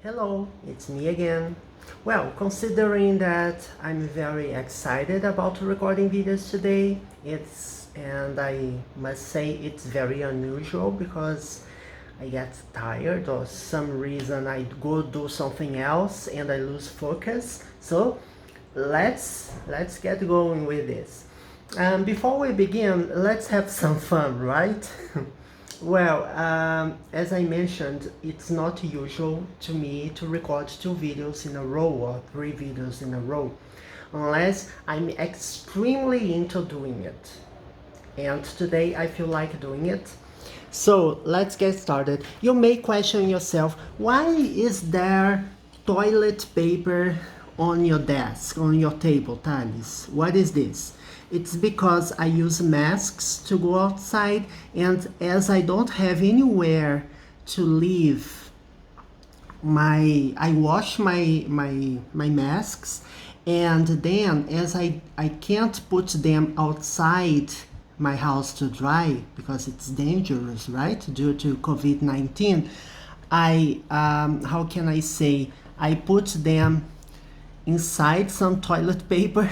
Hello, it's me again. Well, considering that I'm very excited about recording videos today, and I must say it's very unusual because I get tired or some reason I go do something else and I lose focus. So let's get going with this. Before we begin, let's have some fun, right? Well, as I mentioned, it's not usual to me to record 2 videos in a row or 3 videos in a row, unless I'm extremely into doing it. And today I feel like doing it. So let's get started. You may question yourself, why is there toilet paper on your desk, on your table, Thales? What is this? It's because I use masks to go outside, and as I don't have anywhere to leave I wash my masks, and then as I can't put them outside my house to dry because it's dangerous, right, due to COVID-19, how can I say, I put them inside some toilet paper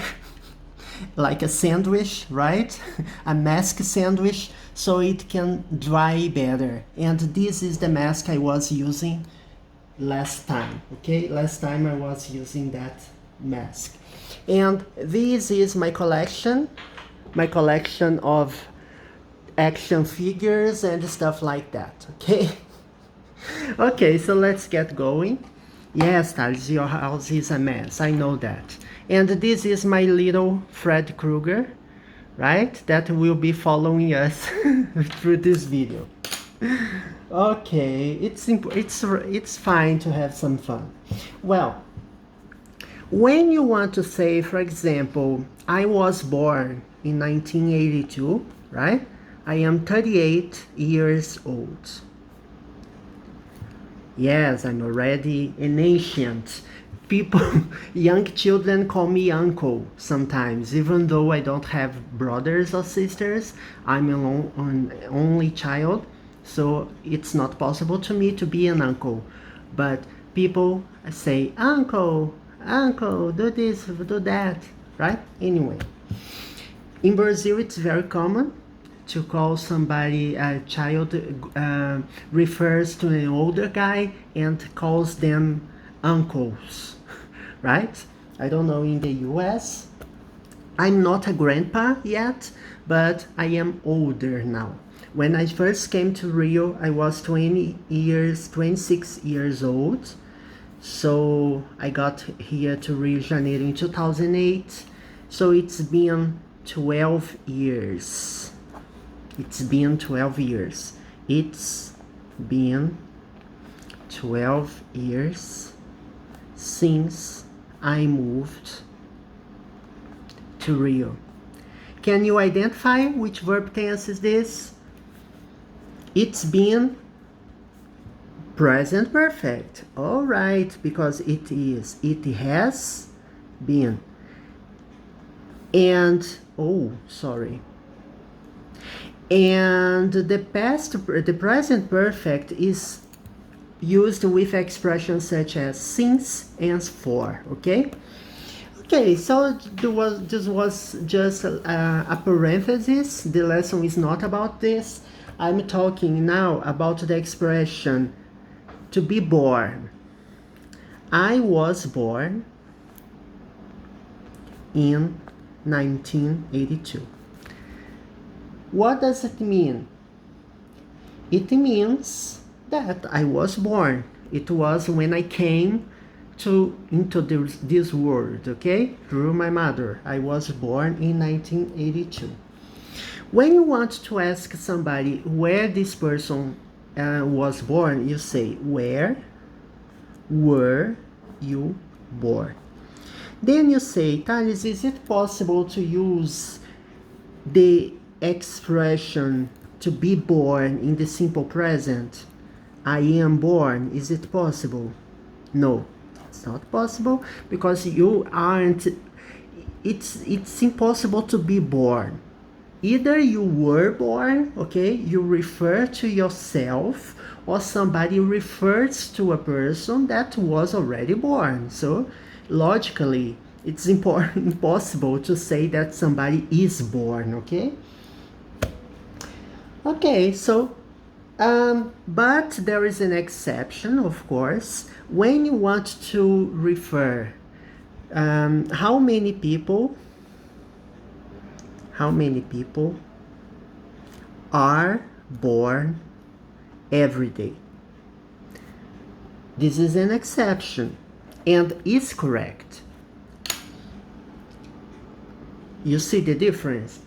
like a sandwich, right? A mask sandwich, so it can dry better. And this is the mask I was using last time, okay? Last time I was using that mask. And this is my collection of action figures and stuff like that, okay? Okay, so let's get going. Yes, Thales, your house is a mess, I know that. And this is my little Fred Krueger, right? That will be following us through this video. Okay, it's fine to have some fun. Well, when you want to say, for example, I was born in 1982, right? I am 38 years old. Yes, I'm already an ancient. People, young children call me uncle sometimes, even though I don't have brothers or sisters. I'm an only child, so it's not possible to me to be an uncle. But people say, uncle, uncle, do this, do that, right? Anyway, in Brazil, it's very common to call somebody a child, refers to an older guy and calls them uncles, right? I don't know in the US. I'm not a grandpa yet, but I am older now. When I first came to Rio, I was 26 years old. So I got here to Rio de Janeiro in 2008. So it's been 12 years. It's been 12 years. It's been 12 years since I moved to Rio. Can you identify which verb tense is this? It's been present perfect. All right, because it is. It has been. And, oh, sorry. And the present perfect is used with expressions such as since and for, okay? Okay, so this was just a parenthesis. The lesson is not about this. I'm talking now about the expression to be born. I was born in 1982. What does it mean? It means that I was born. It was when I came into this world, okay? Through my mother. I was born in 1982. When you want to ask somebody where this person was born, you say, where were you born? Then you say, Thales, is it possible to use the expression to be born in the simple present? I am born. Is it possible? No, it's not possible because you aren't. It's impossible to be born. either you were born, okay, you refer to yourself, or somebody refers to a person that was already born. So logically, it's impossible to say that somebody is born, okay? Okay, so, but there is an exception, of course. When you want to refer how many people are born every day. This is an exception and is correct. You see the difference?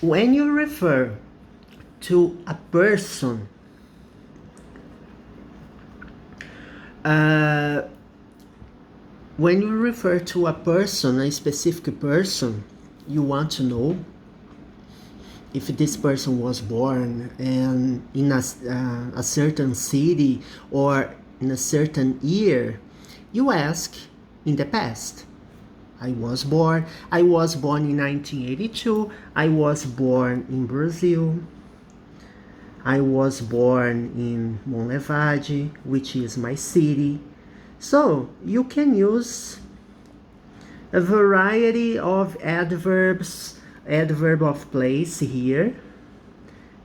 When you refer to a person, when you refer to a person, a specific person, you want to know if this person was born in a certain city or in a certain year, you ask in the past. I was born in 1982. I was born in Brazil. I was born in Monlevade, which is my city. So you can use a variety of adverbs, adverb of place here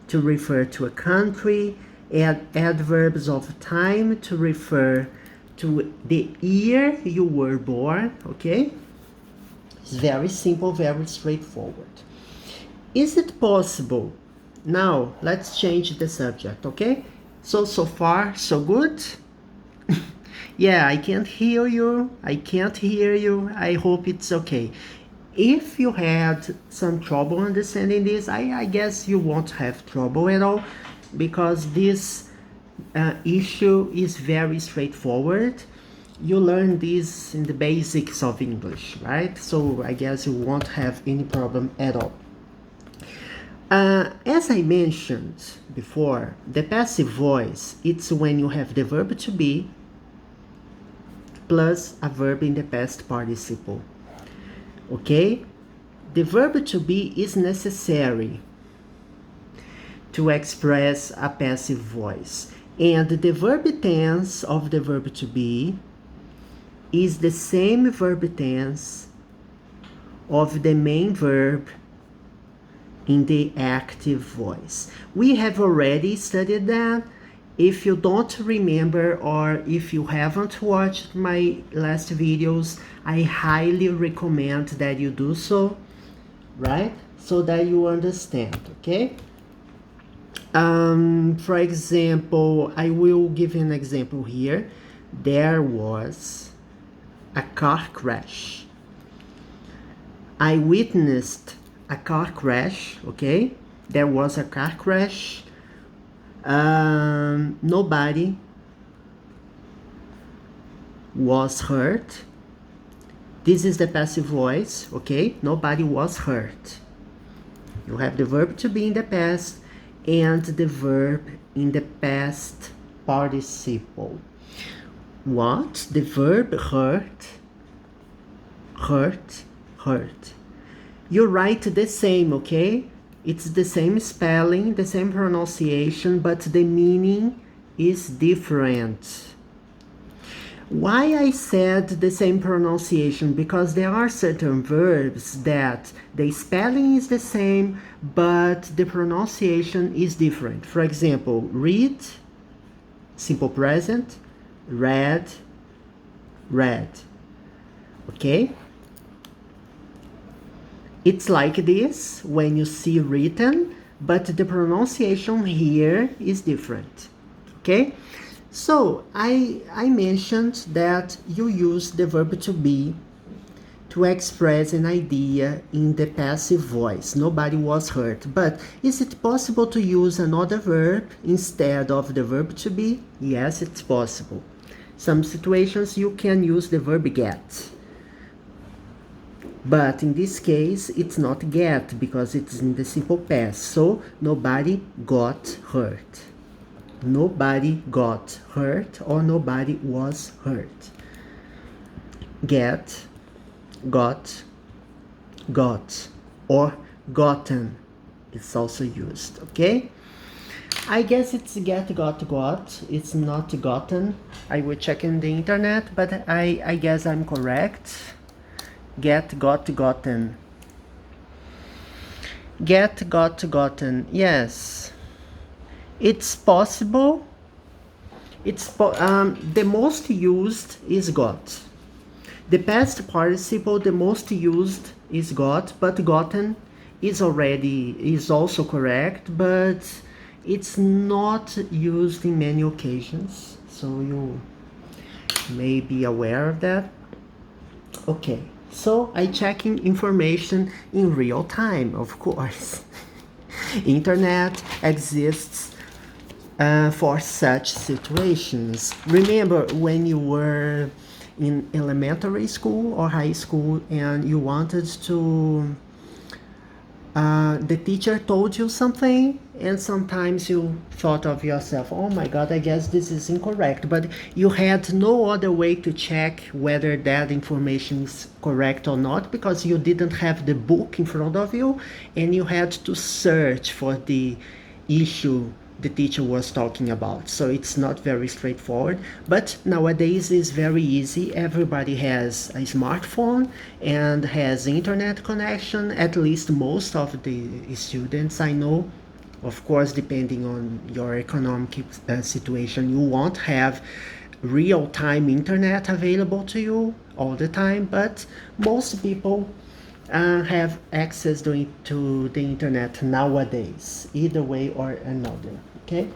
to refer to a country, and adverbs of time to refer to the year you were born, okay? It's very simple, very straightforward. Is it possible? Now, let's change the subject, okay? So far, so good? Yeah, I can't hear you. I hope it's okay. If you had some trouble understanding this, I guess you won't have trouble at all, because this issue is very straightforward. You learn this in the basics of English, right? So I guess you won't have any problem at all. As I mentioned before, the passive voice, it's when you have the verb to be plus a verb in the past participle. Okay? The verb to be is necessary to express a passive voice. And the verb tense of the verb to be is the same verb tense of the main verb in the active voice. We have already studied that. If you don't remember, or if you haven't watched my last videos, I highly recommend that you do so, right? So that you understand, okay? For example, I will give you an example here. There was a car crash. I witnessed a car crash, okay? There was a car crash. Nobody was hurt. This is the passive voice, okay? Nobody was hurt. You have the verb to be in the past and the verb in the past participle. What? The verb hurt. You write the same, okay? It's the same spelling, the same pronunciation, but the meaning is different. Why I said the same pronunciation? Because there are certain verbs that the spelling is the same, but the pronunciation is different. For example, read, simple present, read. Okay? It's like this when you see written, but the pronunciation here is different, okay? So, I mentioned that you use the verb to be to express an idea in the passive voice. Nobody was hurt. But is it possible to use another verb instead of the verb to be? Yes, it's possible. Some situations you can use the verb get. But in this case, it's not get because it's in the simple past. So, nobody got hurt. Nobody got hurt or nobody was hurt. Get, got, got, or gotten. It's also used, okay? I guess it's get, got. It's not gotten. I will check in the internet, but I guess I'm correct. Get, got, gotten. Get, got, gotten. Yes. It's possible. The most used is got. The past participle, the most used is got, but gotten is also correct, but it's not used in many occasions, so you may be aware of that. Okay, so I checking information in real time, of course. Internet exists for such situations. Remember when you were in elementary school or high school and you wanted to the teacher told you something and sometimes you thought of yourself, oh my god, I guess this is incorrect, but you had no other way to check whether that information is correct or not because you didn't have the book in front of you and you had to search for the issue the teacher was talking about. So it's not very straightforward, but nowadays it's very easy. Everybody has a smartphone and has internet connection, at least most of the students I know. Of course, depending on your economic situation, you won't have real-time internet available to you all the time, but most people have access to the internet nowadays, either way or another, okay?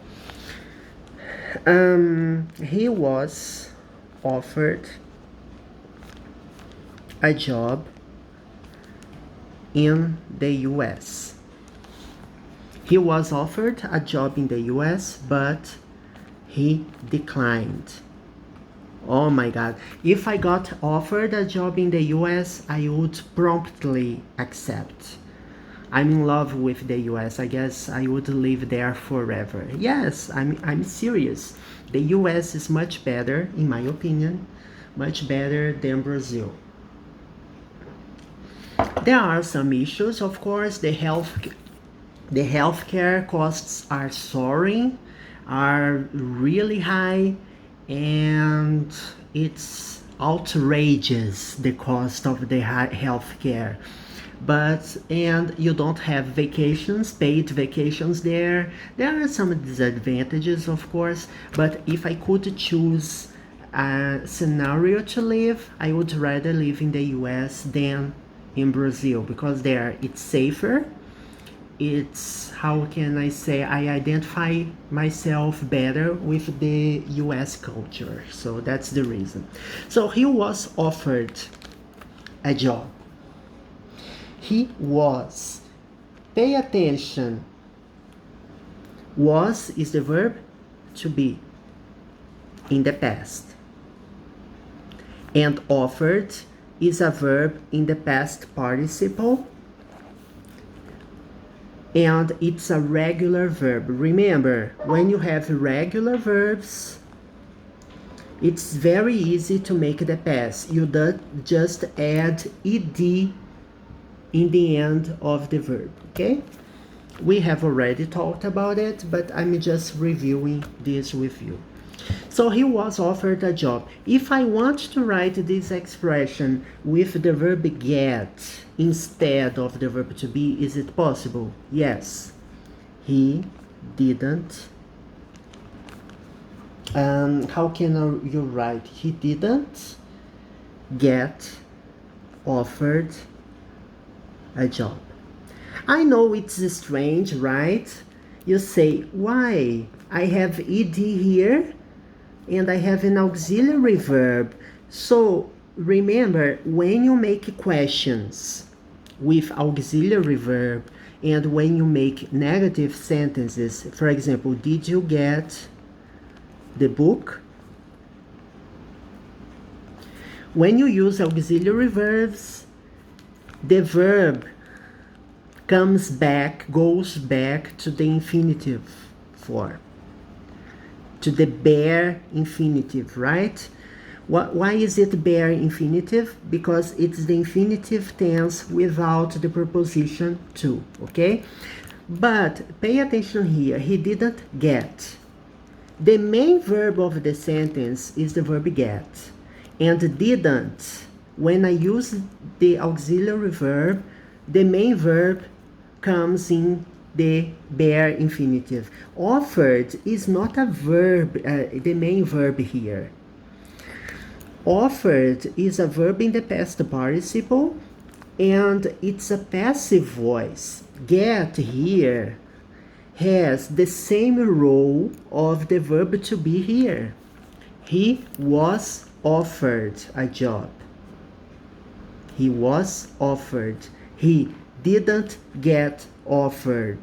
He was offered a job in the US. He was offered a job in the US, but he declined. Oh my god, if I got offered a job in the US, I would promptly accept. I'm in love with the US. I guess I would live there forever. Yes, I'm serious. The US is much better, in my opinion, much better than Brazil. There are some issues, of course. The healthcare costs are soaring, are really high, and it's outrageous, the cost of the healthcare. And you don't have vacations, paid vacations there. There are some disadvantages, of course, but if I could choose a scenario to live, I would rather live in the US than in Brazil, because there it's safer. It's, how can I say, I identify myself better with the US culture, so that's the reason. So he was offered a job. He was, pay attention, was is the verb to be in the past, and offered is a verb in the past participle, and it's a regular verb. Remember, when you have regular verbs, it's very easy to make the past. You just add ed in the end of the verb, okay? We have already talked about it, but I'm just reviewing this with you. So he was offered a job. If I want to write this expression with the verb get instead of the verb to be, is it possible? Yes. He didn't. How can you write? He didn't get offered a job. I know it's strange, right? You say, why? I have ed here and I have an auxiliary verb. So remember, when you make questions with auxiliary verb and when you make negative sentences, for example, did you get the book? When you use auxiliary verbs, the verb goes back to the infinitive form, to the bare infinitive, right? Why is it bare infinitive? Because it's the infinitive tense without the preposition to, okay? But pay attention here, he didn't get. The main verb of the sentence is the verb get. And didn't, when I use the auxiliary verb, the main verb comes in the bare infinitive. Offered is not a verb, the main verb here. Offered is a verb in the past participle, and it's a passive voice. Get here has the same role of the verb to be here. He was offered a job. He was offered. He didn't get offered.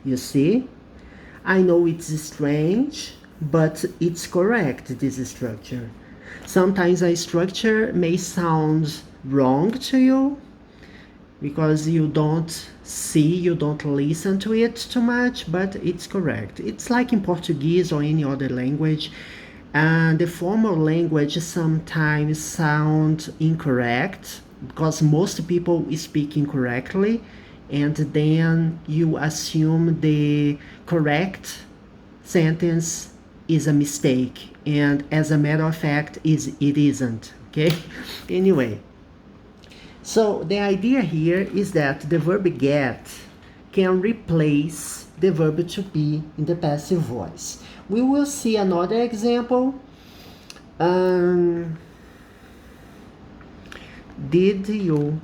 You see? I know it's strange, but it's correct, this structure. Sometimes a structure may sound wrong to you because you don't see, you don't listen to it too much, but it's correct. It's like in Portuguese or any other language, and the formal language sometimes sound incorrect because most people speak incorrectly, and then you assume the correct sentence is a mistake, and as a matter of fact it isn't, okay? Anyway, so the idea here is that the verb get can replace the verb to be in the passive voice. We will see another example. Did you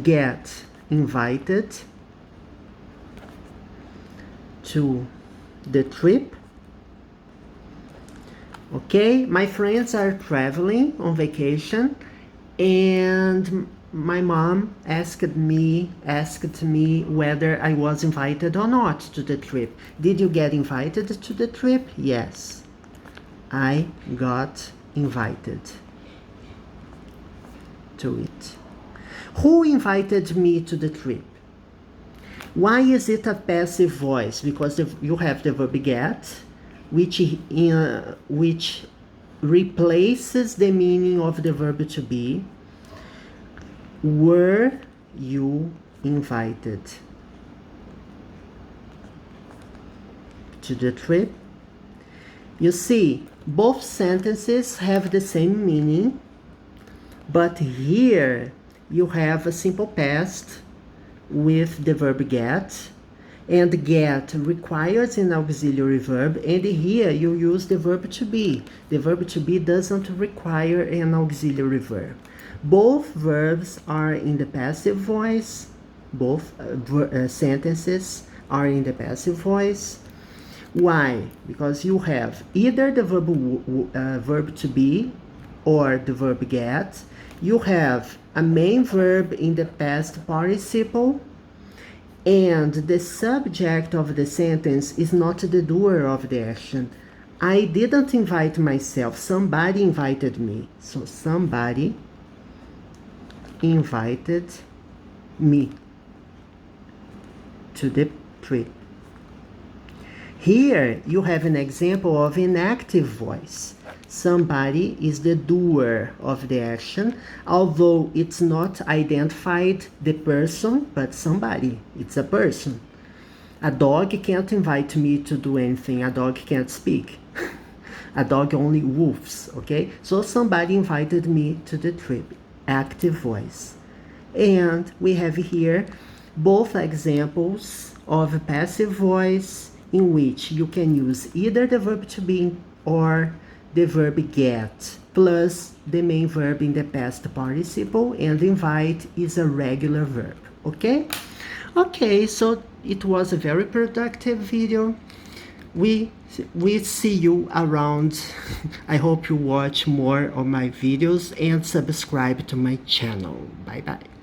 get invited to the trip? Okay, my friends are traveling on vacation, and my mom asked me whether I was invited or not to the trip. Did you get invited to the trip? Yes, I got invited to it. Who invited me to the trip? Why is it a passive voice? Because you have the verb get, which replaces the meaning of the verb to be. Were you invited to the trip? You see, both sentences have the same meaning, but here you have a simple past with the verb get, and get requires an auxiliary verb, and here you use the verb to be. The verb to be doesn't require an auxiliary verb. Both verbs are in the passive voice. Both sentences are in the passive voice. Why? Because you have either the verb to be or the verb get. You have a main verb in the past participle, and the subject of the sentence is not the doer of the action. I didn't invite myself, somebody invited me. So somebody invited me to the trip. Here you have an example of an active voice. Somebody is the doer of the action, although it's not identified the person, but somebody, it's a person. A dog can't invite me to do anything. A dog can't speak. A dog only woofs, okay? So somebody invited me to the trip. Active voice. And we have here both examples of a passive voice in which you can use either the verb to be or the verb get plus the main verb in the past participle, and invite is a regular verb, okay? Okay, so it was a very productive video. We see you around. I hope you watch more of my videos and subscribe to my channel. Bye bye.